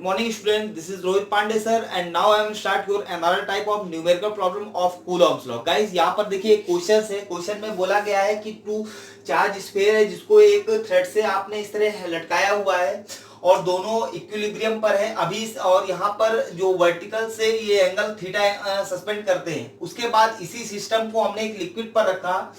Good morning student, this is Rohit Pandey sir and now I am start your another type of numerical problem of Coulomb's law. Guys यहाँ पर देखिए question है, question में बोला गया है कि टू चार्ज स्फीयर है जिसको एक थ्रेड से आपने इस तरह लटकाया हुआ है और दोनों इक्विलिब्रियम पर है अभी और यहाँ पर जो वर्टिकल से ये एंगल थीटा सस्पेंड करते हैं। उसके बाद इसी सिस्टम को हमने एक लिक्विड पर रखा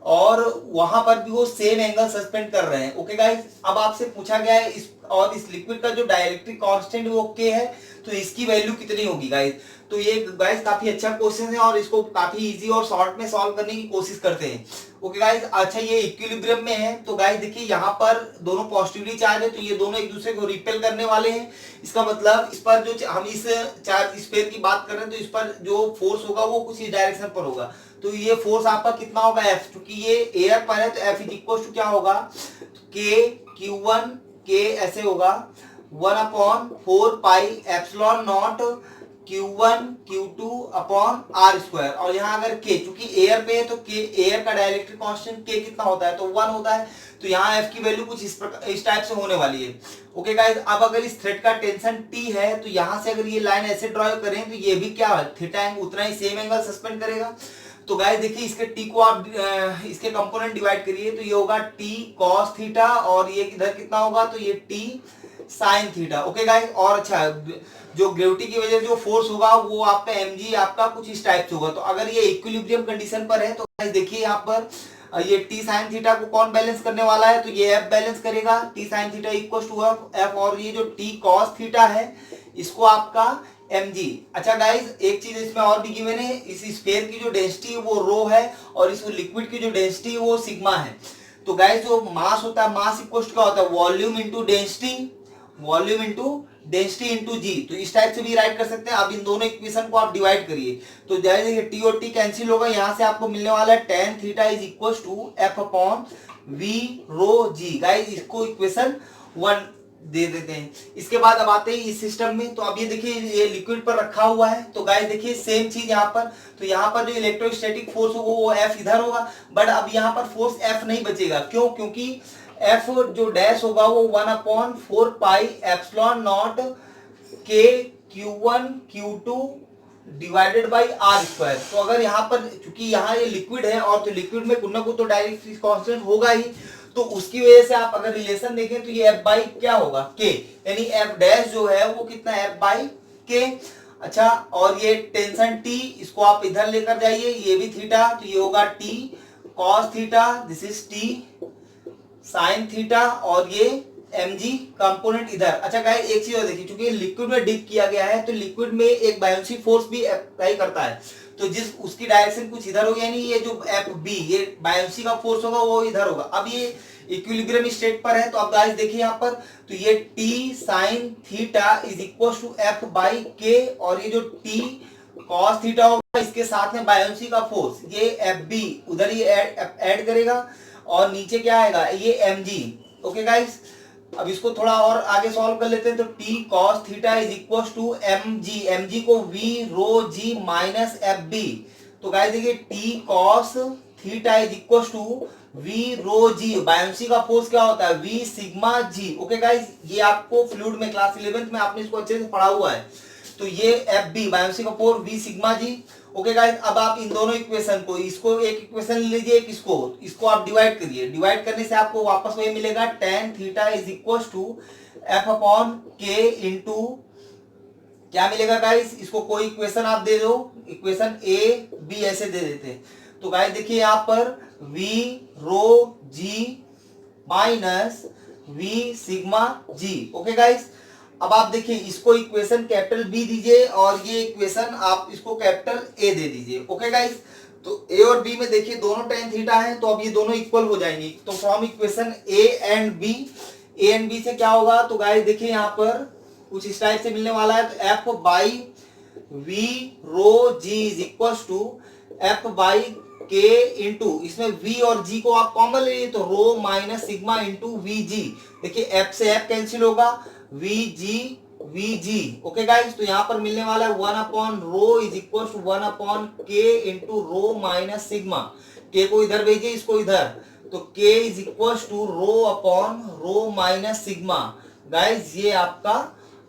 और वहां पर भी वो सेम एंगल सस्पेंड कर रहे हैं। ओके गाइस, अब आपसे पूछा गया है इस लिक्विड का जो डाइलेक्ट्रिक कांस्टेंट वो के है तो इसकी वैल्यू कितनी होगी गाइस। तो ये गाइस काफी अच्छा क्वेश्चन है और इसको काफी इजी और शॉर्ट में सॉल्व करने की कोशिश करते हैं। ओके गाइस, अच्छा ये इक्विलिब्रियम में है तो गाइस देखिए यहाँ पर दोनों पॉजिटिवली चार्ज है तो ये दोनों एक दूसरे को रिपेल करने वाले हैं। इसका मतलब इस पर जो हम इस चार्ज स्फीयर की बात कर रहे हैं तो इस पर जो फोर्स होगा वो कुछ इस डायरेक्शन पर होगा। तो ये फोर्स आपका कितना होगा F, क्योंकि ये एयर पर है तो F इज इक्वल टू क्या होगा K Q1 K ऐसे होगा 1/4 pi epsilon not Q1 Q2 upon R square. और यहाँ अगर K चूंकि एयर पे है तो K एयर का डायरेक्ट्रिक कांस्टेंट K कितना होता है तो 1 होता है। तो यहाँ F की वैल्यू कुछ इस टाइप से होने वाली है। ओके गाइस, अब अगर इस थ्रेड का टेंशन T है तो यहाँ से अगर ये लाइन ऐसे ड्रॉ करें तो ये भी क्या है थीटा एंगल उतना ही सेम एंगल सस्पेंड करेगा। तो गाइस देखिए इसके टी को आप इसके कंपोनेंट डिवाइड करिए तो ये होगा टी कॉस थीटा और ये इधर कितना होगा तो ये T sine theta. Okay guys, और अच्छा जो ग्रेविटी की वजह से जो फोर्स होगा वो आपका mg आपका कुछ इस टाइप से होगा। तो अगर ये इक्विलिब्रियम कंडीशन पर है तो गाइस देखिए यहाँ पर ये टी साइन थीटा को कौन बैलेंस करने वाला है तो ये एफ बैलेंस करेगा। T sine theta equal to F और ये जो टी कॉस थीटा है इसको आपका mg। अच्छा गाइस एक चीज इसमें और भी गिवन है, इस स्फीयर की जो डेंसिटी वो रो है और इस लिक्विड की जो डेंसिटी वो सिग्मा है। तो गाइस जो मास होता है मास इक्वल टू क्या होता है volume into density, volume into density into G. तो इस टाइप से भी राइट कर सकते हैं। अब इन दोनों इक्वेशन को आप डिवाइड करिए तो देखिए टी और टी कैंसिल होगा, यहाँ से आपको मिलने वाला है tan theta is equal to F upon V rho G. Guys इसको इक्वेशन 1 दे देते हैं। इसके बाद अब आते हैं इस सिस्टम में। तो अब ये देखिए ये लिक्विड पर रखा हुआ है तो गाइस देखिए सेम चीज यहाँ पर। तो यहाँ पर जो इलेक्ट्रोस्टैटिक फोर्स होगा वो F इधर होगा बट अब यहाँ पर फोर्स F नहीं बचेगा। क्यों? क्योंकि F जो डैश होगा वो 1/4 pi epsilon not K Q1 Q2 divided by R square. तो अगर यहाँ पर चूंकि यहाँ ये लिक्विड है और तो लिक्विड में कुछ ना कुछ तो डायरेक्ट कांस्टेंट होगा ही तो उसकी वजह से आप अगर रिलेशन देखें तो ये F बाई क्या होगा K, यानी F डैश जो है वो कितना F बाई K। अच्छा और ये टेंशन T इसको आप इधर लेकर जाइए, ये भी थीटा तो ये होगा T cos theta, this is T sine theta और ये mg कंपोनेंट इधर। अच्छा गाइस एक चीज और देखिए क्योंकि लिक्विड में डिप किया गया है तो लिक्विड में एक बायोन्सी फोर्स भी अप्लाई करता है तो जिस उसकी डायरेक्शन कुछ इधर होगी, यानी ये जो एफ बी ये बायोन्सी का फोर्स होगा वो इधर होगा। अब ये इक्विलिब्रियम स्टेट पर है तो अब गाइस देखिए यहाँ पर तो ये T sine theta is equal to F by K और ये जो टी कॉस थीटा होगा इसके साथ में बायोन्सी का फोर्स ये एफ बी उधर ही ऐड करेगा और नीचे क्या आएगा ये mg। ओके गाइस, अब इसको थोड़ा और आगे सॉल्व कर लेते हैं तो t cos theta is equal to mg को v rho g minus F B. तो गाइस देखिए t cos theta is equal to v rho g, buoyancy का फोर्स क्या होता है v sigma g। Okay guys, ये आपको फ्लूइड में क्लास 11th में आपने इसको अच्छे से पढ़ा हुआ है। तो ये एफ बी बायोन्सी का force v sigma g। Okay guys, अब आप इन दोनों इक्वेशन को इसको एक इक्वेशन ले लीजिए एक इसको आप डिवाइड करिए। डिवाइड करने से आपको वापस वही मिलेगा tan theta is equal to F upon K into क्या मिलेगा गाइस, इसको कोई इक्वेशन आप दे दो, इक्वेशन ए बी ऐसे दे देते हैं। तो गाइस देखिए यहाँ पर v rho g minus v sigma g। Okay guys, अब आप देखिए इसको इक्वेशन कैपिटल बी दीजिए और ये इक्वेशन आप इसको कैपिटल ए दे दीजिए। ओके गाइस, तो ए और बी में देखिए दोनों tan थीटा है तो अब ये दोनों इक्वल हो जाएंगे। तो from equation A and B से क्या होगा तो गाइस देखिए यहाँ पर कुछ इस टाइप से मिलने वाला है तो F by V rho G is equal to F by K into इसमें v और g को आप कॉमन ले तो rho minus sigma into V G. देखिए f से f कैंसिल होगा वी जी। ओके गाइस, तो यहाँ पर मिलने वाला है 1 रो इज इक्वल टू 1 के इंटू रो माइनस सिग्मा। के को इधर भेजिए इसको इधर तो k is equal to rho upon rho minus sigma. Guys ये आपका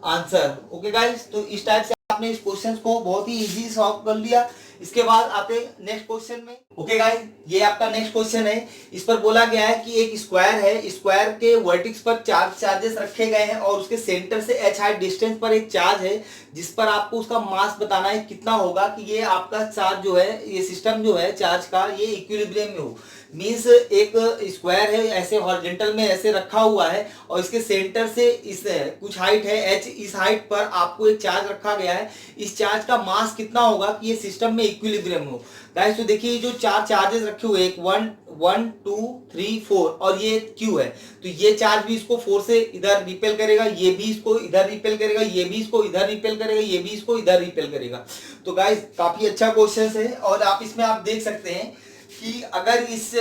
आंसर। ओके गाइस, तो इस टाइप से आपने इस क्वेश्चन को बहुत ही इजी सॉल्व कर लिया। इसके बाद आते नेक्स्ट क्वेश्चन में। ओके गाइस, ये आपका नेक्स्ट क्वेश्चन है। इस पर बोला गया है कि एक स्क्वायर है, स्क्वायर के वर्टेक्स पर चार चार्जेस रखे गए हैं और उसके सेंटर से h हाइट डिस्टेंस पर एक चार्ज है जिस पर आपको उसका मास बताना है कितना होगा कि ये आपका चार्ज जो है, ये सिस्टम जो है चार्ज का, ये इक्विलिब्रियम में हो। मीन्स एक स्क्वायर है, ऐसे हॉरिजॉन्टल में ऐसे रखा हुआ है और इसके सेंटर से इस कुछ हाइट है h, इस हाइट पर आपको एक चार्ज रखा गया है। इस चार्ज का मास कितना होगा कि ये सिस्टम में इक्विलिब्रियम हो। गाइस तो देखिए जो चार चार्जेस रखे हुए, एक 1 2 3 4 और ये Q है, तो ये चार्ज भी इसको 4 से इधर रिपेल करेगा, ये भी इसको इधर रिपेल करेगा, ये भी इसको इधर रिपेल करेगा, ये भी इसको इधर रिपेल करेगा। तो गाइस काफी अच्छा क्वेश्चन है और आप इसमें आप देख सकते हैं कि अगर इस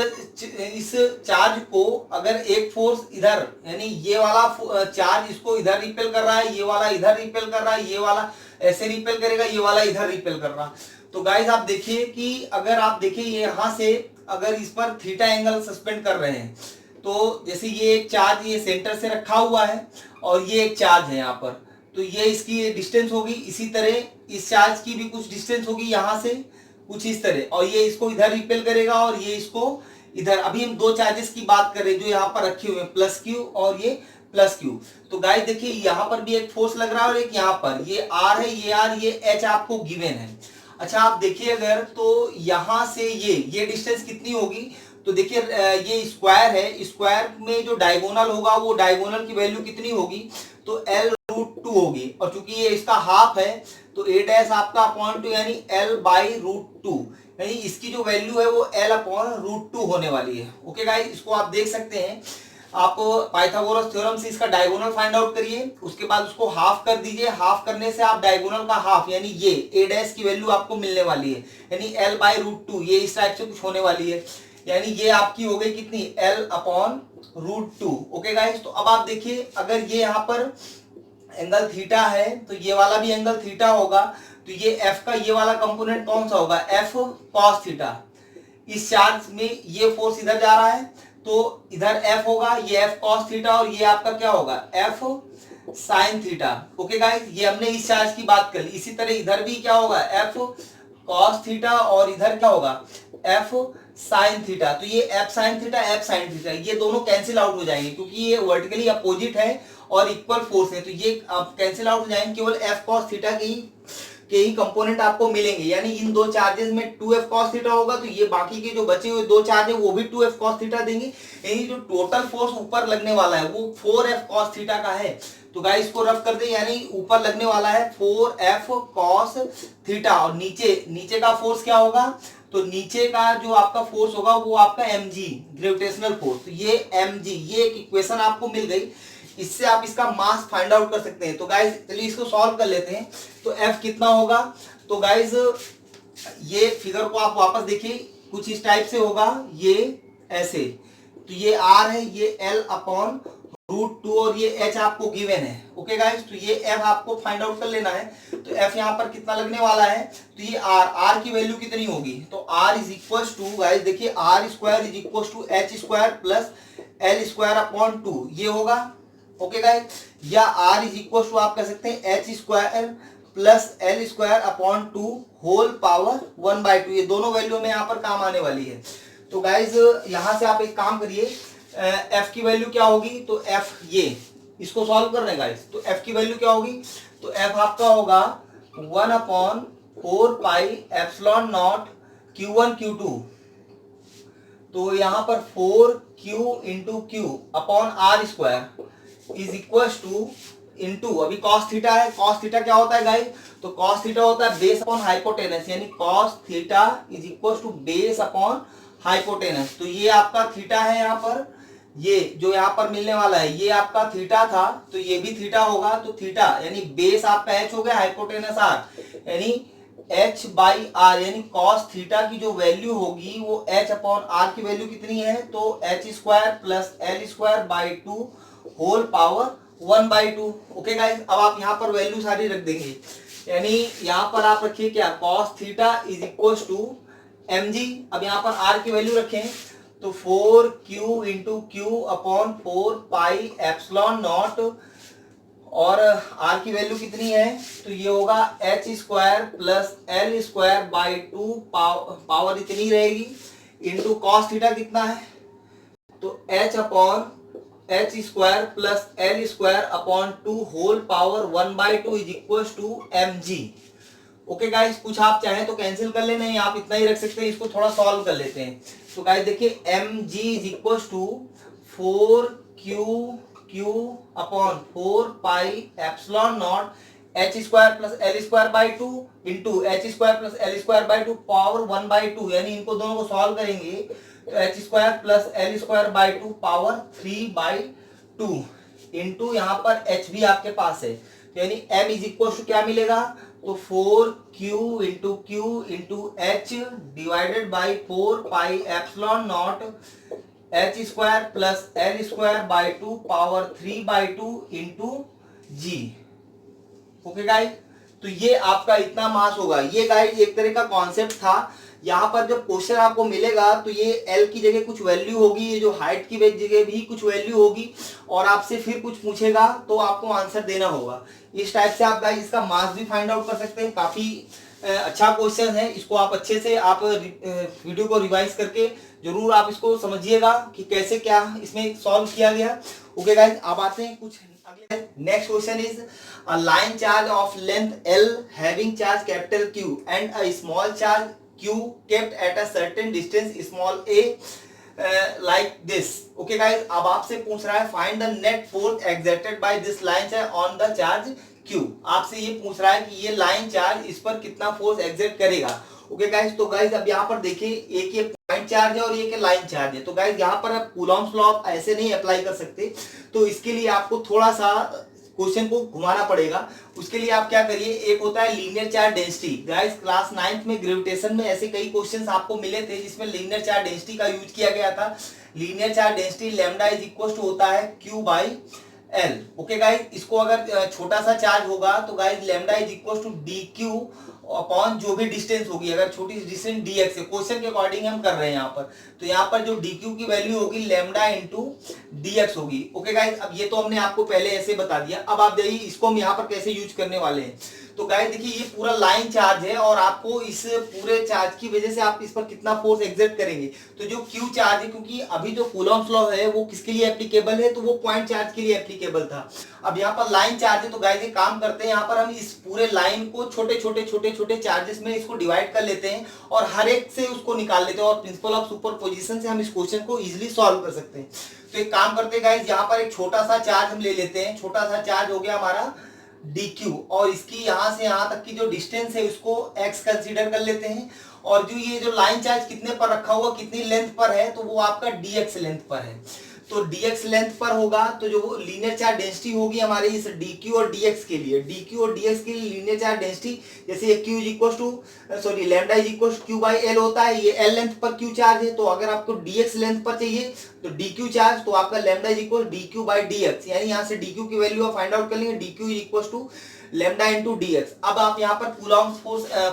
चार्ज को अगर एक फोर्स इधर, यानी ये वाला चार्ज इसको इधर रिपेल कर रहा है, ये वाला इधर रिपेल कर रहा है, ये वाला ऐसे रिपेल करेगा, ये वाला इधर रिपेल कर रहा है। तो गाइस आप देखिए कि अगर आप देखिए ये यहां से अगर इस पर थीटा एंगल सस्पेंड कर रहे हैं, तो जैसे ये एक चार्ज ये सेंटर से रखा हुआ है और ये एक चार्ज है यहाँ पर, तो ये इसकी डिस्टेंस होगी। इसी तरह इस चार्ज की भी कुछ डिस्टेंस होगी यहाँ से कुछ इस तरह, और ये इसको इधर रिपेल करेगा और ये इसको इधर। अभी हम दो चार्जेस की बात कर रहे हैं जो यहाँ पर रखे हुए हैं, प्लस क्यू और ये प्लस क्यू। तो गाइस देखिए यहाँ पर भी एक फोर्स लग रहा है और एक यहाँ पर, ये आर है, ये आर, ये एच आपको गिवन है। अच्छा आप देखिए अगर तो यहाँ से ये डिस्टेंस कितनी होगी, तो देखिए ये स्क्वायर है, स्क्वायर में जो डायगोनल होगा वो डायगोनल की वैल्यू कितनी होगी, तो L√2 होगी। और चूंकि ये इसका हाफ है तो a डैश आपका अपॉन 2 यानी L/√2, यानी इसकी जो वैल्यू है वो L/√2 होने वाली है। ओके गाइस, इसको आप देख सकते हैं। आप पाइथागोरस थ्योरम से इसका डायगोनल फाइंड आउट करिए, उसके बाद उसको हाफ कर दीजिए, हाफ करने से आप डायगोनल का हाफ यानी ये a डैश की वैल्यू आपको मिलने वाली है, यानी L/√2, ये इस टाइप से कुछ होने वाली है, यानी ये आपकी हो गई कितनी, L/√2। ओके गाइस, तो अब आप देखिए अगर ये यहाँ पर एंगल थीटा है तो ये वाला भी एंगल थीटा होगा, तो ये F का ये वाला कंपोनेंट कौन सा होगा, F cos थीटा। इस चार्ज में ये फोर्स इधर जा रहा है तो इधर F होगा, ये F cos थीटा और ये आपका क्या होगा, F sin theta. Okay guys, ये हमने इस चार्ज की बात कर ली। इसी तरह इधर भी क्या होगा, F cos थीटा और इधर क्या होगा, F sin थीटा। तो ये F sin theta, F sin theta, ये दोनों कैंसिल आउट हो जाएंगे क्योंकि ये वर्टिकली अपोजिट है और इक्वल फोर्स है, तो ये कैंसिल आउट हो जाएंगे। केवल F cos थीटा के ही कंपोनेंट आपको मिलेंगे, यानी इन दो चार्जेस में 2F cos थीटा होगा, तो ये बाकी के जो बचे हुए दो चार्ज है वो भी 2F cos थीटा देंगे, यानी जो टोटल फोर्स ऊपर लगने वाला है वो 4F cos थीटा का है। तो गाइस इसको रफ कर दे, यानी ऊपर लगने वाला है 4F cos थीटा और नीचे का फोर्स क्या होगा, तो नीचे का जो आपका फोर्स होगा वो आपका mg, ग्रेविटेशनल फोर्स। तो ये mg, ये एक इक्वेशन आपको मिल गई, इससे आप इसका मास फाइंड आउट कर सकते हैं। तो गाइस चलिए इसको सॉल्व कर लेते हैं। तो F कितना होगा, तो गाइस ये फिगर को आप वापस देखिए, कुछ इस टाइप से होगा, ये ऐसे, तो ये R है, ये L/√2 और ये H आपको गिवन है। ओके गाइस, तो ये F आपको फाइंड आउट कर लेना है। तो F यहाँ पर कितना लगने वाला है, तो ये R की वैल्यू कितनी होगी, तो R is equal to, guys देखिए R² is equal to H² plus L²/2 ये होगा। ओके गाइस, या R इज इक्वल टू आप कह सकते हैं H² plus L²/2 whole power 1/2, ये दोनों वैल्यू में यहाँ पर काम आने वाली है। तो गाइस यहाँ से आप एक काम करिए, F की वैल्यू क्या होगी, तो F ये इसको सॉल्व कर रहे हैं गाइस, तो F की वैल्यू क्या होगी, तो F आपका होगा 1/4 pi epsilon not Q1 Q2, तो यहाँ पर 4Q into Q upon R² is equal to into, अभी cos थीटा है, cos थीटा क्या होता है गाइस, तो cos थीटा होता है बेस अपॉन हाइपोटेनस, यानी cos theta is equal to base upon hypotenuse. तो ये आपका थीटा है, यहाँ पर ये जो यहाँ पर मिलने वाला है ये आपका थीटा था, तो ये भी थीटा होगा, तो थीटा यानी बेस आपका h हो गया, हाइपोटेनस r, यानी h/r, यानी cos थीटा की जो वैल्यू होगी वो h/r की वैल्यू कितनी है, तो h² plus L²/2 whole power 1/2। Okay guys, अब आप यहाँ पर वैल्यू सारी रख देंगे, यानी यहाँ पर आप रखिए क्या, cos theta is equal to mg, अब यहाँ पर r की वैल्यू रखें तो 4Q into Q upon 4 pi epsilon naught और आर की वैल्यू कितनी है, तो ये होगा H square plus L square by 2, power इतनी रहेगी, इंटू कॉस थीटा कितना है, तो H upon H square plus L square upon 2 whole power 1/2 is equal to M G. Okay guys, कुछ आप चाहें तो कैंसिल कर लेना, आप इतना ही रख सकते हैं, इसको थोड़ा सॉल्व कर लेते हैं। तो गाइस देखिए M G is equal to 4 upon 4 pi epsilon not H square plus L square by 2 into H square plus L square by 2 power 1/2, यानी इनको दोनों को सॉल्व करेंगे तो H square plus L square by 2 power 3/2 into यहाँ पर H भी आपके पास है, तो यानी एम इज इक्वल टू क्या मिलेगा, तो 4q into H divided by 4 pi epsilon not H square plus L square by 2 power 3/2 into G. Okay guys, तो ये आपका इतना मास होगा। ये गाइस एक तरह का कॉन्सेप्ट था। यहाँ पर जब क्वेश्चन आपको मिलेगा तो ये एल की जगह कुछ वैल्यू होगी, ये जो हाइट की जगह भी कुछ वैल्यू होगी, और आपसे फिर कुछ पूछेगा तो आपको आंसर देना होगा। इस टाइप से आप गाइस इसका मास भी फाइंड आउट कर सकते हैं। काफी अच्छा क्वेश्चन है, इसको आप अच्छे से आप वीडियो को रिवाइज करके जरूर आप इसको समझिएगा कि कैसे क्या इसमें सॉल्व किया गया। ओके गाइस, अब आते हैं कुछ अगले। Next question is a line charge of length L having charge capital Q and a small charge Q kept at a certain distance small a like this. Okay guys, अब आपसे पूछ रहा है find the net force exerted by this line charge on the charge Q। आपसे ये पूछ रहा है कि ये लाइन चार्ज इस पर कितना फोर्स एग्जर्ट करेगा। ओके गाइस, तो गाइस अब यहाँ पर देखिए एक ये पॉइंट चार्ज है और एक लाइन चार्ज है। तो गाइस यहाँ पर आप कूलॉम्स लॉ ऐसे नहीं अप्लाई कर सकते, तो इसके लिए आपको थोड़ा सा क्वेश्चन को घुमाना पड़ेगा। उसके लिए आप क्या करिए, एक होता है linear charge density. Guys class 9th में ग्रेविटेशन में ऐसे कई क्वेश्चंस आपको मिले थे जिसमें लीनियर चार्ज डेंसिटी का यूज किया गया था। Linear charge density lambda is equal to होता है Q by L। Okay guys, इसको अगर छोटा सा चार्ज होगा तो guys lambda is equal to DQ upon जो भी डिस्टेंस होगी, अगर छोटी डिस्टेंस dx है, क्वेश्चन के अकॉर्डिंग हम कर रहे हैं यहाँ पर, तो यहाँ पर जो dq की वैल्यू होगी लैम्डा इंटू dx होगी। ओके गाइस, अब ये तो हमने आपको पहले ऐसे बता दिया। अब आप देखिए इसको हम यहाँ पर कैसे यूज करने वाले हैं। तो गाइस देखिए ये पूरा लाइन चार्ज है और आपको इस पूरे चार्ज की वजह से आप इस पर कितना फोर्स एग्जर्ट करेंगे, तो जो Q चार्ज है, क्योंकि अभी जो कूलॉम्स लॉ है वो किसके लिए एप्लीकेबल है, तो वो पॉइंट चार्ज के लिए एप्लीकेबल था। अब यहाँ पर लाइन चार्ज है, तो गाइस ये काम करते हैं, यहाँ पर हम इस पूरे लाइन को छोटे छोटे चार्जेस में इसको डिवाइड कर लेते हैं और हर एक से उसको निकाल लेते हैं, और प्रिंसिपल ऑफ सुपरपोजिशन से हम इस क्वेश्चन को इजिली सॉल्व कर सकते हैं। तो एक काम करते हैं गाइस, यहाँ पर एक छोटा सा चार्ज हम ले लेते हैं। छोटा सा चार्ज हो गया हमारा dq, और इसकी यहां से यहां तक की जो डिस्टेंस है उसको x कंसीडर कर लेते हैं, और जो ये जो लाइन चार्ज कितने पर रखा हुआ, कितनी लेंथ पर है, तो वो आपका dx लेंथ पर है। तो dx लेंथ पर होगा तो जो लीनियर चार्ज डेंसिटी होगी हमारे इस dq और dx के लिए, dq और dx के लिए लीनियर चार्ज डेंसिटी, जैसे q is equal to sorry lambda is equal to q by l होता है, ये l लेंथ पर q चार्ज है। तो अगर आपको dx लेंथ पर चाहिए तो dq चार्ज, तो आपका lambda is equal dq by dx, यानी यहाँ से dq की वैल्यू आप फाइंड आउट कर लेंगे, dq is equal to lambda into dx। अब आप यहाँ पर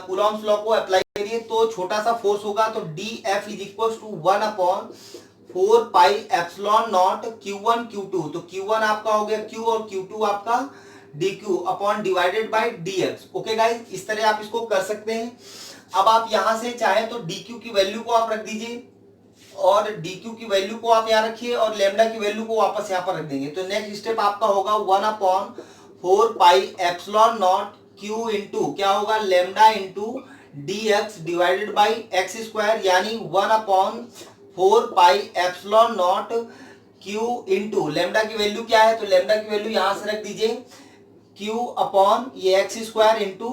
कूलॉम्स लॉ को अप्लाई करिए, तो छोटा सा फोर्स होगा तो dF is equal to 1 upon 4 pi epsilon not Q1 Q2, तो Q1 आपका हो गया Q और Q2 आपका dQ upon divided by dx। Okay guys, इस तरह आप इसको कर सकते हैं। अब आप यहां से चाहें तो dQ की वैल्यू को आप रख दीजिए, और dQ की वैल्यू को आप यहाँ रखिए, और लैम्डा की वैल्यू को वापस यहाँ पर रख देंगे। तो नेक्स्ट स्टेप आपका होगा 1 upon 4 pi epsilon not Q into क्या होगा lambda into dx divided by x square, यानी 1 upon 4 pi epsilon not Q into lambda की वैल्यू क्या है, तो लैम्डा की वैल्यू यहां से रख दीजिए Q अपॉन ये x square into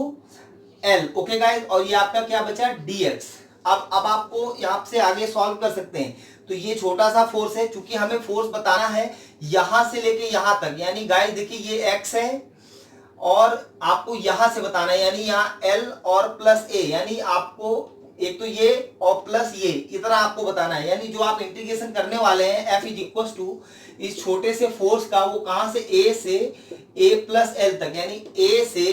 L। Okay guys, और ये आपका क्या बचा dx। अब आपको यहाँ से आगे सॉल्व कर सकते हैं। तो ये छोटा सा फोर्स है, चूंकि हमें फोर्स बताना है यहां से लेके यहां तक, यानी गाइस देखिए ये x है और आपको यहां से बताना है, यानी यहाँ L और प्लस a, यानी आपको एक तो ये और प्लस ये इतना आपको बताना है। यानी जो आप इंटीग्रेशन करने वाले हैं F इज इक्वल टू इस छोटे से फोर्स का, वो कहां से A से A प्लस L तक, यानी A से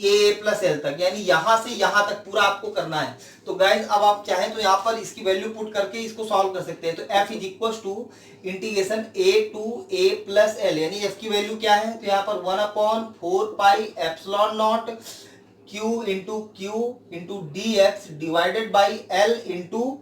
ए प्लस एल तक, यानी यहां से यहां तक पूरा आपको करना है। तो गाइज अब आप चाहें तो यहाँ पर इसकी वैल्यू पुट करके इसको सॉल्व कर सकते हैं। तो F is equal to integration A to A plus L, यानी एफ की वैल्यू क्या है, तो यहाँ पर 1/4 pi epsilon not Q D X divided by L into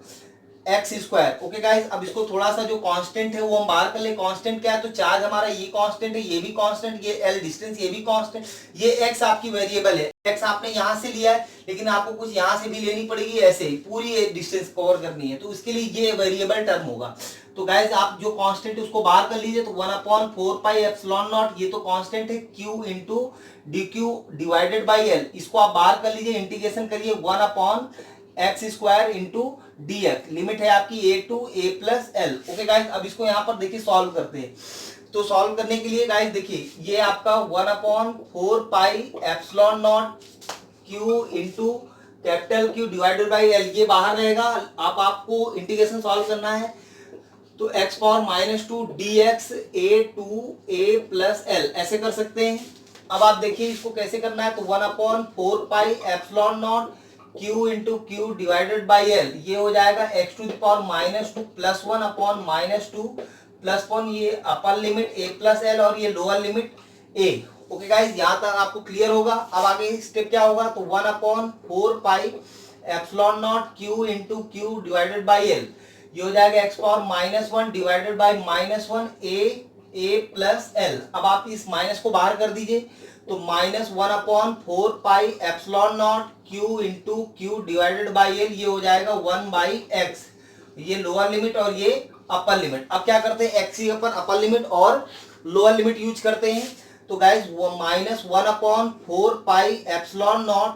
X square. Okay guys, अब इसको थोड़ा सा जो कांस्टेंट है वो हम बाहर कर ले। कांस्टेंट क्या है, तो चार्ज हमारा ये कांस्टेंट है, ये भी कांस्टेंट, ये एल डिस्टेंस ये भी कांस्टेंट, ये एक्स आपकी वेरिएबल है। एक्स आपने यहां से लिया है, लेकिन आपको कुछ यहां से भी लेनी पड़ेगी, ऐसे ही पूरी डिस्टेंस कवर करनी है, तो उसके लिए ये वेरिएबल टर्म होगा। तो गाइज आप जो कांस्टेंट है उसको बाहर कर लीजिए। तो 1/4 पाई एप्सिलॉन नॉट, ये तो कांस्टेंट है, Q into D Q divided by L, इसको आप बाहर कर लीजिए, इंटीग्रेशन करिए 1/एक्स square into D X, limit है आपकी A to A plus L. Okay guys, अब इसको यहाँ पर देखिए सॉल्व करते हैं। तो सॉल्व करने के लिए गाइज देखिए ये आपका 1/4 pi epsilon not Q into capital Q divided by L, ये बाहर रहेगा। अब आपको इंटीग्रेशन सॉल्व करना है, तो X power -2 D X A to A plus L, ऐसे कर सकते हैं। अब आप देखिए इसको कैसे करना है, तो 1/4 pi epsilon not Q into Q divided by L, ये हो जाएगा X to the power -2 plus 1/-2 plus 1, ये upper limit A plus L और ये lower limit A. Okay guys, यहाँ तक आपको क्लियर होगा। अब आगे स्टेप क्या होगा, तो 1/4 pi epsilon not Q into Q divided by L, ये हो जाएगा x power -1 divided by -1 A plus L. अब आप इस माइनस को बाहर कर दीजिए, तो -1/4 pi epsilon not Q into Q divided by L, ये हो जाएगा 1/x, ये लोअर लिमिट और ये अपर लिमिट। अब क्या करते हैं, एक्स अपन अपर लिमिट और लोअर लिमिट यूज करते हैं। तो गाइज वो -1/4 pi epsilon not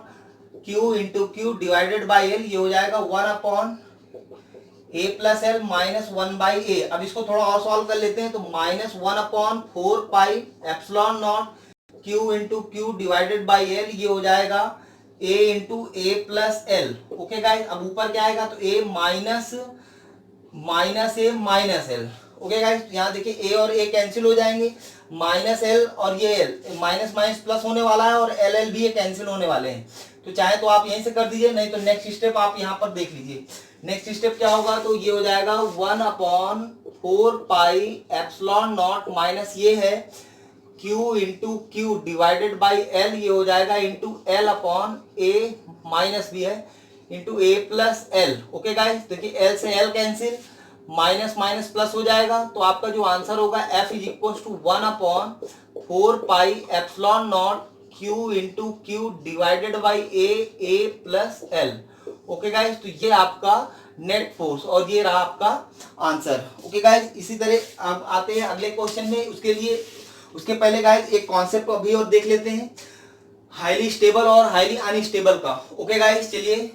Q into Q divided by L, ये हो जाएगा 1/a प्लस एल -1/a। अब इसको थोड़ा और सॉल्व कर लेते हैं, तो -1/4 pi epsilon not Q into Q divided by L, ये हो जाएगा a into A plus L. Okay guys, अब ऊपर क्या आएगा, तो a minus A minus L. Okay guys, यहाँ देखिए a और a कैंसिल हो जाएंगे, माइनस एल और ये एल माइनस माइनस प्लस होने वाला है, और एल एल भी ये कैंसिल होने वाले हैं। तो चाहे तो आप यहीं से कर दीजिए, नहीं तो नेक्स्ट स्टेप आप यहाँ पर देख लीजिए। नेक्स्ट स्टेप क्या होगा, तो ये हो जाएगा 1/4 पाई एप्सिलॉन नॉट माइनस ये है Q into Q divided by L, ये हो जाएगा into L upon A minus भी है into A plus L. Okay guys, देखिए एल से L cancel, minus minus plus हो जाएगा, तो आपका जो आंसर होगा F is equal to 1/4 pi epsilon not Q into Q divided by A plus L. Okay guys, तो ये आपका नेट फोर्स और ये रहा आपका आंसर। ओके गाइस, इसी तरह अब आते हैं अगले क्वेश्चन में। उसके पहले गाइस एक कॉन्सेप्ट अभी और देख लेते हैं, हाईली स्टेबल और हाईली अनस्टेबल का। ओके गाइस, चलिए।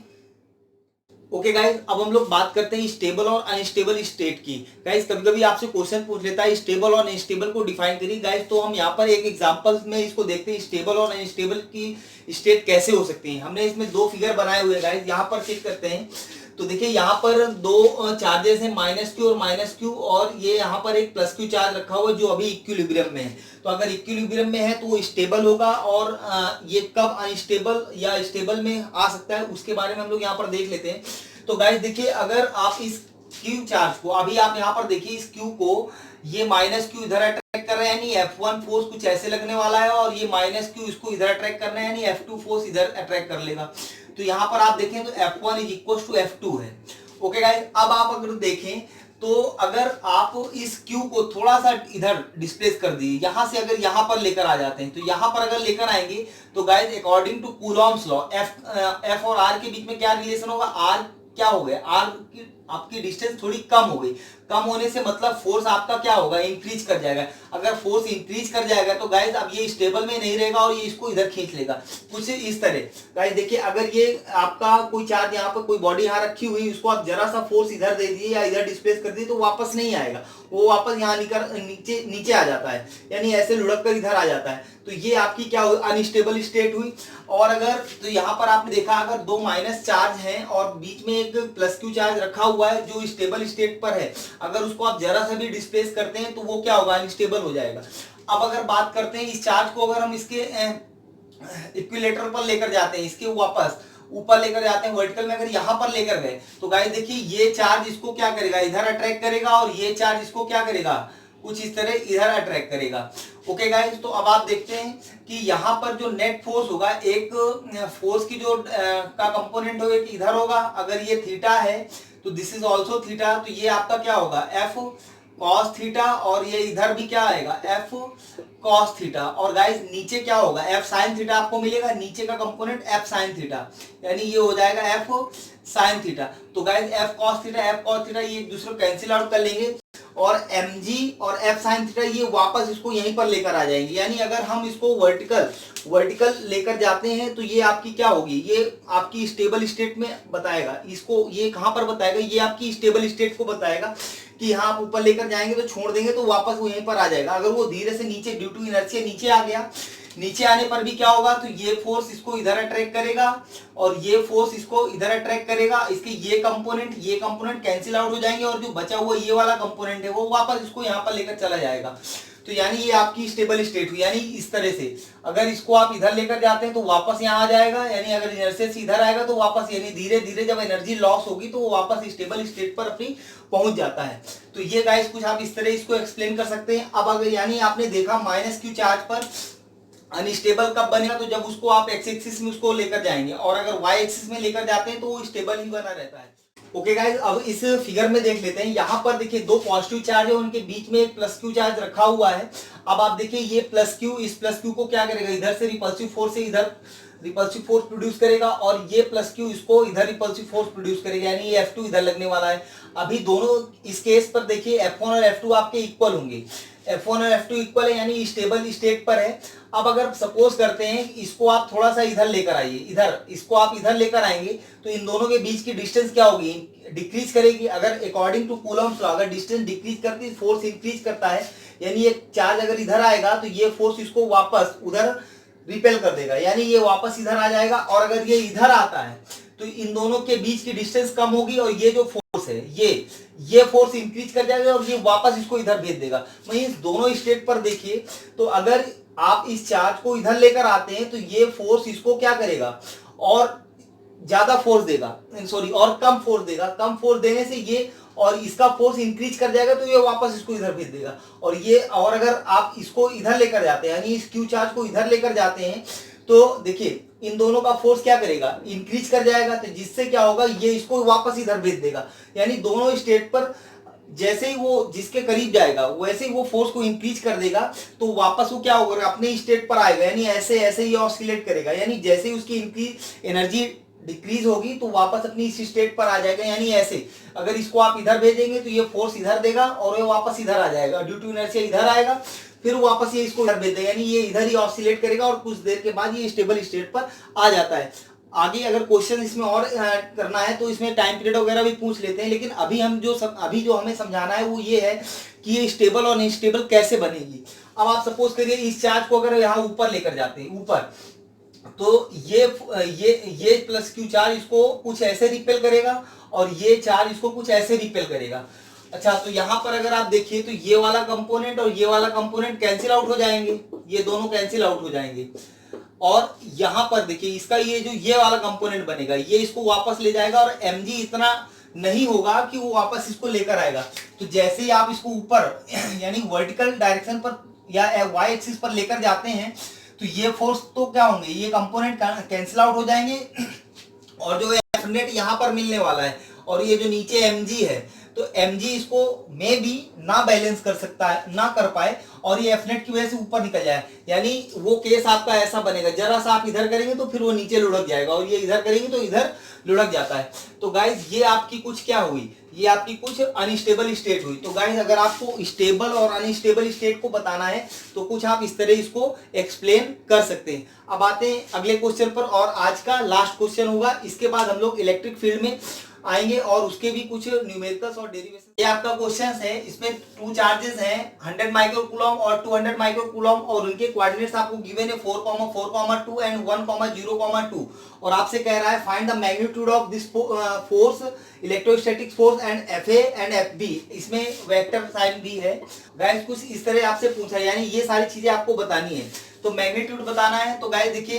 ओके गाइस, अब हम लोग बात करते हैं स्टेबल और अनस्टेबल स्टेट की। गाइस कभी कभी आपसे क्वेश्चन पूछ लेता है स्टेबल और अनस्टेबल को डिफाइन करिए। गाइस तो हम यहाँ पर एक एग्जांपल में इसको देखते हैं, स्टेबल और अनस्टेबल की स्टेट कैसे हो सकती है। हमने इसमें दो फिगर बनाए हुए हैं गाइस, यहाँ पर चेक करते हैं। तो देखिए यहाँ पर दो चार्जेस हैं, -q और -q, और ये यहाँ पर एक +q चार्ज रखा हुआ है जो अभी इक्विलिब्रियम में है। तो अगर इक्विलिब्रियम में है तो वो स्टेबल होगा, और ये कब अनस्टेबल या स्टेबल में आ सकता है उसके बारे में हम लोग यहाँ पर देख लेते हैं। तो गाइस देखिए, अगर आप इस q चार्ज को, अभी आप यहाँ पर देखिए इस q को, ये -q इधर अट्रैक्ट कर रहे हैं, यानी F1 फोर्स कुछ ऐसे लगने वाला है, और ये -q इसको इधर अट्रैक्ट कर रहे हैं, यानी F2 फोर्स इधर अट्रैक्ट कर लेगा। तो यहाँ पर आप देखें तो F1 is equal to F2 है। ओके गाइस, अब आप अगर देखें तो अगर आप इस Q को थोड़ा सा इधर डिस्प्लेस कर दिए, यहां से अगर यहाँ पर लेकर आ जाते हैं, तो यहाँ पर अगर लेकर आएंगे तो guys according to Coulomb's law F और R के बीच में क्या रिलेशन होगा, R क्या हो गया, R की आपकी डिस्टेंस थोड़ी कम हो गई। कम होने से मतलब फोर्स आपका क्या होगा, इंक्रीज कर जाएगा। अगर फोर्स इंक्रीज कर जाएगा तो गाइस अब ये स्टेबल में नहीं रहेगा और ये इसको इधर खींच लेगा, कुछ इस तरह। गाइस देखिए, अगर ये आपका कोई चार्ज यहाँ पर कोई बॉडी यहाँ रखी हुई, उसको आप जरा सा फोर्स इधर दे दिए या इधर डिस्प्लेस कर दिए तो वापस नहीं आएगा, वो वापस यहाँ नीचे आ जाता है, यानी ऐसे लुढ़क कर इधर आ जाता है। तो ये आपकी क्या हुई, अनस्टेबल स्टेट हुई। और अगर तो यहाँ पर आपने देखा, अगर दो माइनस चार्ज हैं और बीच में एक +q चार्ज रखा हुआ है जो स्टेबल स्टेट पर है, अगर उसको आप जरा सा भी डिस्प्लेस करते हैं तो वो क्या होगा, अनस्टेबल हो जाएगा। अब अगर बात करते हैं इस चार्ज को, अगर हम इसके इक्विलेटर पर लेकर जाते हैं, इसके वापस ऊपर लेकर जाते हैं वर्टिकल में, अगर यहां पर लेकर गए तो गाइस देखिए ये चार्ज इसको क्या करेगा, इधर अट्रैक्ट करेगा, और ये चार्ज इसको क्या करेगा, कुछ इस तरह इधर अट्रैक्ट करेगा। ओके गाइस, तो अब आप देखते हैं कि यहाँ पर जो नेट फोर्स होगा, एक फोर्स की जो का कंपोनेंट होगा कि इधर होगा, अगर ये थीटा है तो दिस इज ऑल्सो थीटा, तो ये आपका क्या होगा, एफ कॉस थीटा, और ये इधर भी क्या आएगा, एफ कॉस थीटा, और गाइस नीचे क्या होगा, एफ साइन थीटा आपको मिलेगा, नीचे का कंपोनेंट एफ साइन थीटा, यानी ये हो जाएगा एफ साइन थीटा। तो गाइस एफ कॉस थीटा ये एक दूसरे को कैंसिल आउट कर लेंगे, और mg और f sin थीटा ये वापस इसको यहीं पर लेकर आ जाएंगे, यानी अगर हम इसको वर्टिकल लेकर जाते हैं तो ये आपकी क्या होगी, ये आपकी स्टेबल स्टेट में बताएगा, इसको ये कहां पर बताएगा, ये आपकी स्टेबल स्टेट को बताएगा कि हाँ आप ऊपर लेकर जाएंगे तो छोड़ देंगे तो वापस वो यहीं पर आ जाएगा। अगर वो धीरे से नीचे ड्यू टू इनर्शिया नीचे आ गया, नीचे आने पर भी क्या होगा, तो ये फोर्स इसको इधर अट्रैक्ट करेगा और ये फोर्स इसको इधर अट्रैक्ट करेगा, इसके ये कंपोनेंट कैंसिल आउट हो जाएंगे, और जो बचा हुआ ये वाला कंपोनेंट है वो वापस इसको यहाँ पर लेकर चला जाएगा। तो यानी ये आपकी स्टेबल स्टेट हुई, यानी इस तरह से अगर इसको आप इधर लेकर जाते हैं तो वापस यहाँ आ जाएगा, यानी अगर इनर्शिया से इधर आएगा तो वापस, यानी धीरे धीरे जब एनर्जी लॉस होगी तो वो वापस स्टेबल स्टेट पर अपनी पहुंच जाता है। तो ये गाइस कुछ आप इस तरह इसको एक्सप्लेन कर सकते हैं। अब अगर यानी आपने देखा माइनस क्यू चार्ज पर अनस्टेबल कब बनेगा, तो जब उसको आप एक्स एक्सिस में उसको लेकर जाएंगे, और अगर वाई एक्सिस में लेकर जाते हैं तो वो स्टेबल ही बना रहता है। ओके गाइस, अब इस फिगर में देख लेते हैं, यहाँ पर देखिए दो पॉजिटिव चार्ज है, उनके बीच में एक प्लस क्यू चार्ज रखा हुआ है। अब आप देखिए ये प्लस क्यू इस प्लस क्यू को क्या करेगा, इधर से रिपल्सिव फोर्स से इधर रिपल्सिव फोर्स प्रोड्यूस करेगा, और ये प्लस क्यू इसको इधर रिपल्सिव फोर्स प्रोड्यूस करेगा, यानी ये F2 इधर लगने वाला है। अभी दोनों इस केस पर देखिए F1 और F2 आपके इक्वल होंगे, F1 और F2 इक्वल है, यानी स्टेबल स्टेट पर है। अब अगर सपोज करते हैं इसको आप थोड़ा सा इधर लेकर आइए, इधर इसको आप इधर लेकर आएंगे तो इन दोनों के बीच की डिस्टेंस क्या होगी, डिक्रीज करेगी। अगर अकॉर्डिंग टू कूलम्ब्स लॉ अगर डिस्टेंस डिक्रीज करती है फोर्स इंक्रीज करता है, यानी ये चार्ज अगर इधर आएगा तो ये फोर्स इसको वापस उधर रिपेल कर देगा, यानी ये वापस इधर आ जाएगा, और अगर ये इधर आता है तो इन दोनों के बीच की डिस्टेंस कम होगी, और ये जो फोर्स है ये फोर्स इंक्रीज कर जाएगा और ये वापस इसको इधर भेज देगा। वहीं दोनों स्टेट पर देखिए, तो अगर आप इस चार्ज को इधर लेकर आते हैं तो ये फोर्स इसको क्या करेगा, और ज्यादा फोर्स देगा, सॉरी और कम फोर्स देगा, कम फोर्स देने से ये और इसका फोर्स इंक्रीज कर जाएगा तो ये वापस इसको इधर भेज देगा। और ये, और अगर आप इसको इधर लेकर जाते हैं, यानी इस क्यू चार्ज को इधर लेकर जाते हैं तो देखिए इन दोनों का फोर्स क्या करेगा, इंक्रीज कर जाएगा, तो जिससे क्या होगा, ये इसको वापस इधर भेज देगा। यानी दोनों स्टेट पर जैसे ही वो जिसके करीब जाएगा वैसे ही वो फोर्स को इंक्रीज कर देगा, तो वापस वो क्या होगा, अपने स्टेट पर आएगा, यानी ऐसे ऐसे ही ऑसिलेट करेगा, यानी जैसे ही उसकी इंक्रीज एनर्जी डिक्रीज होगी तो वापस अपनी इस स्टेट पर आ जाएगा। यानी ऐसे अगर इसको आप इधर भेजेंगे तो ये फोर्स इधर देगा और ये वापस इधर आ जाएगा, ड्यू टू इनर्शिया इधर आएगा, फिर वापस ये इसको इधर भेज देगा, यानी ये इधर ही ऑसिलेट करेगा और कुछ देर के बाद ये स्टेबल स्टेट पर आ जाता है। आगे अगर क्वेश्चन इसमें और करना है तो इसमें टाइम पीरियड वगैरह भी पूछ लेते हैं, लेकिन अभी जो हमें समझाना है वो ये है कि ये स्टेबल और अनस्टेबल कैसे बनेगी। अब आप सपोज करिए इस चार्ज को अगर यहाँ ऊपर लेकर जाते हैं, ऊपर, तो ये प्लस क्यू चार्ज इसको कुछ ऐसे रिपेल करेगा और ये चार्ज इसको कुछ ऐसे रिपेल करेगा। अच्छा, तो यहाँ पर अगर आप देखिए तो ये वाला कंपोनेंट और ये वाला कंपोनेंट कैंसिल आउट हो जाएंगे, ये दोनों कैंसिल आउट हो जाएंगे, और यहाँ पर देखिए इसका ये वाला कंपोनेंट बनेगा, ये इसको वापस ले जाएगा, और mg इतना नहीं होगा कि वो वापस इसको लेकर आएगा। तो जैसे ही आप इसको ऊपर यानी वर्टिकल डायरेक्शन पर या वाई एक्सिस पर लेकर जाते हैं तो ये फोर्स तो क्या होंगे, ये कंपोनेंट कैंसिल आउट हो जाएंगे, और जो एफ नेट यहाँ पर मिलने वाला है और ये जो नीचे mg है, तो mg इसको मे भी ना बैलेंस कर सकता है, ना कर पाए, और ये एफ नेट की वजह से ऊपर निकल जाए, यानी वो केस आपका ऐसा बनेगा, जरा सा आप इधर करेंगे तो फिर वो नीचे लुढ़क जाएगा, और ये इधर करेंगे तो इधर लुढ़क जाता है। तो गाइज ये आपकी कुछ क्या हुई, ये आपकी कुछ अनस्टेबल स्टेट हुई। तो गाइज अगर आपको स्टेबल और अनस्टेबल स्टेट को बताना है तो कुछ आप इस तरह इसको एक्सप्लेन कर सकते हैं। अब आते हैं अगले क्वेश्चन पर, और आज का लास्ट क्वेश्चन होगा, इसके बाद हम लोग इलेक्ट्रिक फील्ड में आएंगे और उसके भी कुछ न्यूमेरिकल्स और डेरिवेशन। ये आपका क्वेश्चन है, इसमें 2 चार्जेस हैं 100 माइक्रो कूलम और 200 माइक्रो कूलम और उनके कोऑर्डिनेट्स आपको गिवन है 4,4,2 एंड 1,0,2 और आपसे कह रहा है find the magnitude of this force electrostatic force and F A and F B. इसमें वेक्टर साइन भी है गाइस, कुछ इस तरह आपसे पूछा है, यानी ये सारी चीजें आपको बतानी है। तो मैग्नीट्यूड बताना है तो गाइस देखिए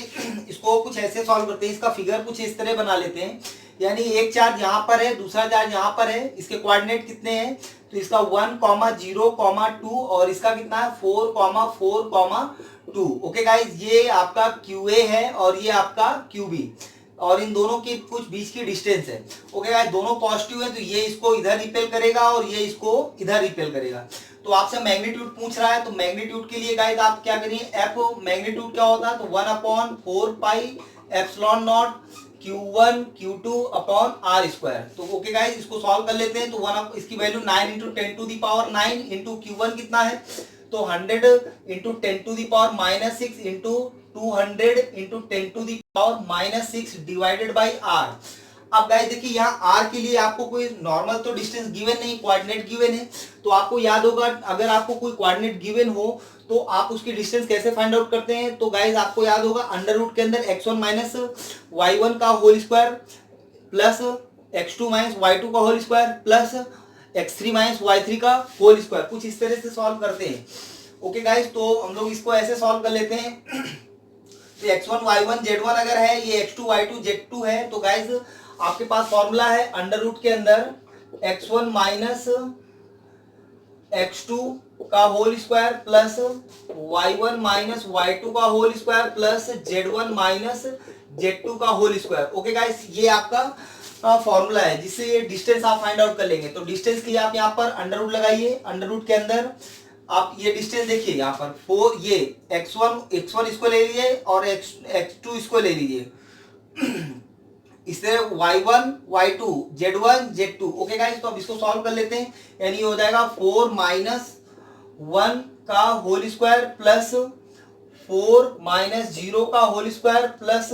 इसको कुछ ऐसे सॉल्व करते हैं, इसका फिगर कुछ इस तरह बना लेते हैं, यानी एक चार्ज यहाँ पर है, दूसरा चार्ज यहाँ पर है, इसके कोऑर्डिनेट कितने हैं, तो इसका 1,0,2 और इसका कितना है 4,4,2। ओके गाइस, ये आपका QA है और ये आपका QB और इन दोनों के कुछ बीच की डिस्टेंस है। ओके गाइस, दोनों पॉजिटिव है तो ये इसको इधर रिपेल करेगा और ये इसको इधर रिपेल करेगा। तो आपसे मैग्नीट्यूड पूछ रहा है तो मैग्नीट्यूड के लिए गाइस आप क्या करिए, एफ मैग्नीट्यूड क्या होता है तो 1/4πε0 Q1 Q2 upon R square. तो ओके गाइस, इसको सॉल्व कर लेते हैं। तो इसकी वैल्यू 9 × 10⁻9 इंटू Q1 कितना है तो 100 × 10⁻6 इंटू 200 × 10⁻6 डिवाइडेड बाई R। अब गाइस देखिए यहाँ R के लिए आपको कोई नॉर्मल तो डिस्टेंस गिवन नहीं, कोऑर्डिनेट गिवन है। तो आपको याद होगा अगर आपको कोई कोऑर्डिनेट गिवन हो तो आप उसकी डिस्टेंस कैसे फाइंड आउट करते हैं। तो गाइस आपको याद होगा अंडर रूट के अंदर x1 माइनस y1 का whole square plus x2 minus y2 का whole square plus x3 minus y3 का होल स्क्वायर, कुछ इस तरह से सॉल्व करते हैं। ओके गाइस, तो हम लोग इसको ऐसे सॉल्व कर लेते हैं। तो x1 y1 z1 अगर है, ये x2 y2 z2 है, तो गाइस आपके पास फॉर्मूला है अंडर रूट के अंदर x1 माइनस x2 का whole square plus y1 minus y2 का whole square plus z1 minus z2 का होल स्क्वायर। ओके गाइस, ये आपका फॉर्मूला है जिससे ये डिस्टेंस आप फाइंड आउट कर लेंगे। तो डिस्टेंस के लिए आप यहाँ पर अंडर रूट लगाइए, अंडर रूट के अंदर आप ये डिस्टेंस देखिए यहाँ पर 4, ये x1 इसको ले लीजिए और x2 इसको ले लीजिए, इस तरह y1 y2 z1 z2। Okay guys, तो अब इसको सॉल्व कर लेते हैं, यानी ये हो जाएगा 4 माइनस 1 का होल स्क्वायर प्लस 4 माइनस 0 का होल स्क्वायर प्लस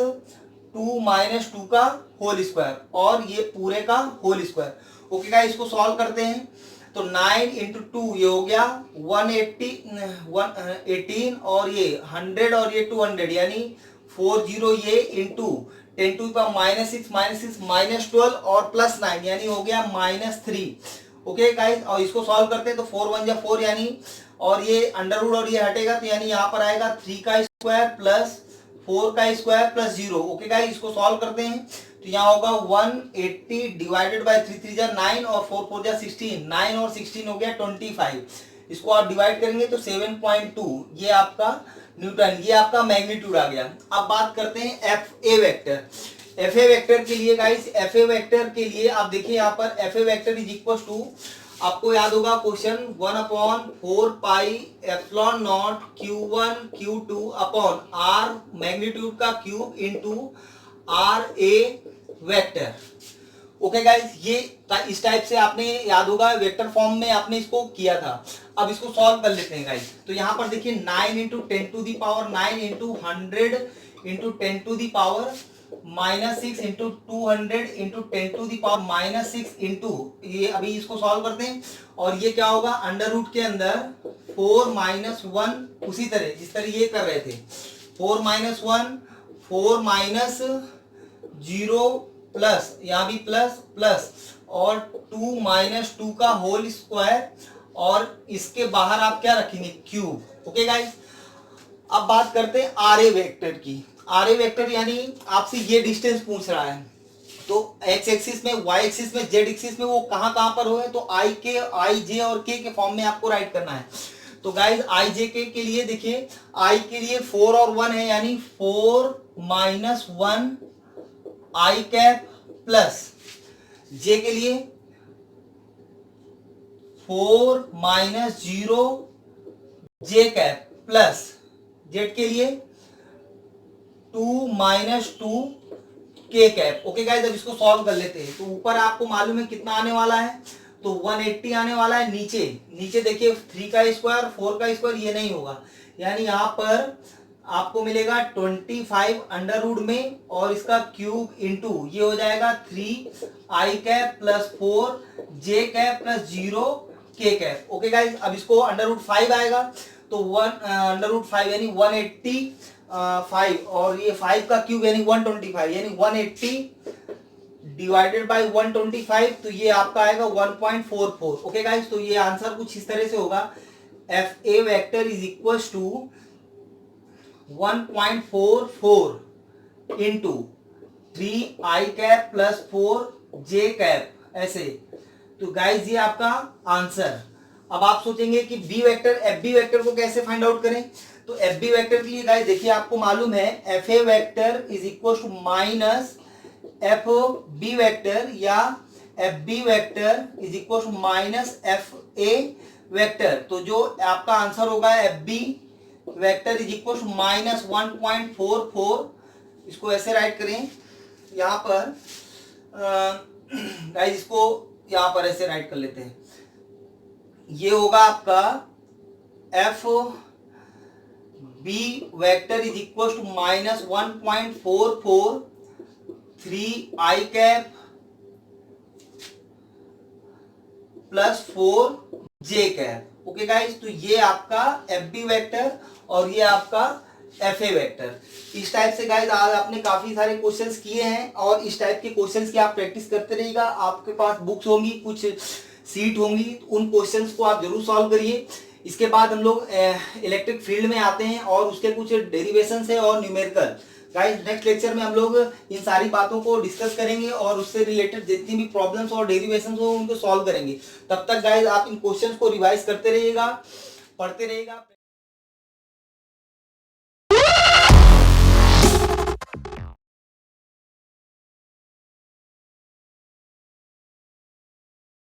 2 माइनस 2 का होल स्क्वायर और ये पूरे का होल स्क्वायर। ओके गाइस, इसको सॉल्व करते हैं तो 9 × 2 ये हो गया 118 और ये 100 और ये 200 यानी 40 ये इंटू 10⁻6 -12 और प्लस 9 यानी हो गया -3। ओके गाइस, और इसको सॉल्व करते हैं तो 4 × 1 = 4 यानी, और ये अंडर रूट और ये हटेगा तो यानी यहाँ पर आएगा 3 का स्क्वायर प्लस 4 का स्क्वायर प्लस 0। ओके गाइस, इसको सॉल्व करते हैं तो यहाँ होगा 180 डिवाइडेड बाय 3 3 = 9 और 4 4 = 16, 9 और 16 हो गया 25। इसको आप डिवाइड करेंगे तो 7.2 ये आपका न्यूटन, ये आपका मैग्नीट्यूड आ गया। अब बात करते हैं F A vector. F A vector के लिए गाइस, एफ ए वेक्टर के लिए आप देखिए यहाँ पर F A vector is equal to, आपको याद होगा question 1/4πε0 Q1 Q2 upon R magnitude का cube into R A vector. Okay guys, ये इस टाइप से आपने याद होगा वेक्टर फॉर्म में आपने इसको किया था। अब इसको सॉल्व कर लेते हैं गाइस। तो यहाँ पर देखिए 9 × 10⁻9 into 100 into 10⁻6 into 200 into 10⁻6 into ये, अभी इसको सॉल्व करते हैं और ये क्या होगा अंडर रूट के अंदर 4 - 1 उसी तरह जिस तरह ये कर रहे थे 4 - 1 4 माइनस 0 प्लस यहाँ भी प्लस प्लस और 2 - 2 का होल स्क्वायर और इसके बाहर आप क्या रखेंगे क्यूब। ओके गाइस, अब बात करते हैं आर ए वेक्टर की। आर ए वेक्टर यानी आपसे ये डिस्टेंस पूछ रहा है तो एक्स एक्सिस में, वाई एक्सिस में, जेड एक्सिस में वो कहां पर हो, तो आई के, आई जे और के फॉर्म में आपको राइट करना है। तो गाइस आई जे के लिए देखिए, आई के लिए 4 और 1 है यानी 4 - 1 आई कैप प्लस जे के लिए 4 - 0 जे कैप प्लस जेड के लिए 2 - 2 के कैप। ओके गाइस, अब इसको सॉल्व कर लेते हैं। तो ऊपर आपको मालूम है कितना आने वाला है, तो 180 आने वाला है। नीचे नीचे देखिए 3 का स्क्वायर 4 का स्क्वायर ये नहीं होगा, यानी यहाँ पर आपको मिलेगा 25 अंडर रूट में और इसका क्यूब इंटू ये हो जाएगा 3 i cap plus 4 j cap plus 0 k cap. Okay guys, अब इसको अंडर रूट 5 आएगा तो 1 अंडर रूट 5 यानी 185 और ये 5 का क्यूब यानी 125 यानी 180 डिवाइडेड बाय 125 तो ये आपका आएगा 1.44। ओके गाइज, तो ये आंसर कुछ इस तरह से होगा, F A vector is equal to 1.44 into 3i cap plus 4j cap, ऐसे। तो गाइज ये आपका आंसर। अब आप सोचेंगे कि B vector F B vector को कैसे फाइंड आउट करें, तो एफ बी वेक्टर के लिए गाइज देखिए आपको मालूम है F A vector is equal to minus F B vector या F B vector is equal to minus F A vector. तो जो आपका आंसर होगा F B vector is equal to minus 1.44। इसको ऐसे राइट करें यहाँ पर गाइस, इसको यहाँ पर ऐसे राइट कर लेते हैं। ये होगा आपका F B vector is equal to minus 1.44 3i cap plus 4j cap. Okay guys, तो ये आपका एफ बी वेक्टर और ये आपका एफ ए वेक्टर। इस टाइप से गाइस आज आपने काफी सारे क्वेश्चंस किए हैं और इस टाइप के क्वेश्चंस की आप प्रैक्टिस करते रहिएगा। आपके पास बुक्स होंगी, कुछ सीट होंगी, उन क्वेश्चंस को आप जरूर सॉल्व करिए। इसके बाद हम लोग इलेक्ट्रिक फील्ड में आते हैं और उसके कुछ डेरिवेशंस है और न्यूमेरिकल। गाइस नेक्स्ट लेक्चर में हम लोग इन सारी बातों को डिस्कस करेंगे और उससे रिलेटेड जितनी भी प्रॉब्लम्स और डेरिवेशंस हो उनको सॉल्व करेंगे। तब तक गाइस आप इन क्वेश्चंस को रिवाइज करते रहिएगा, पढ़ते रहिएगा।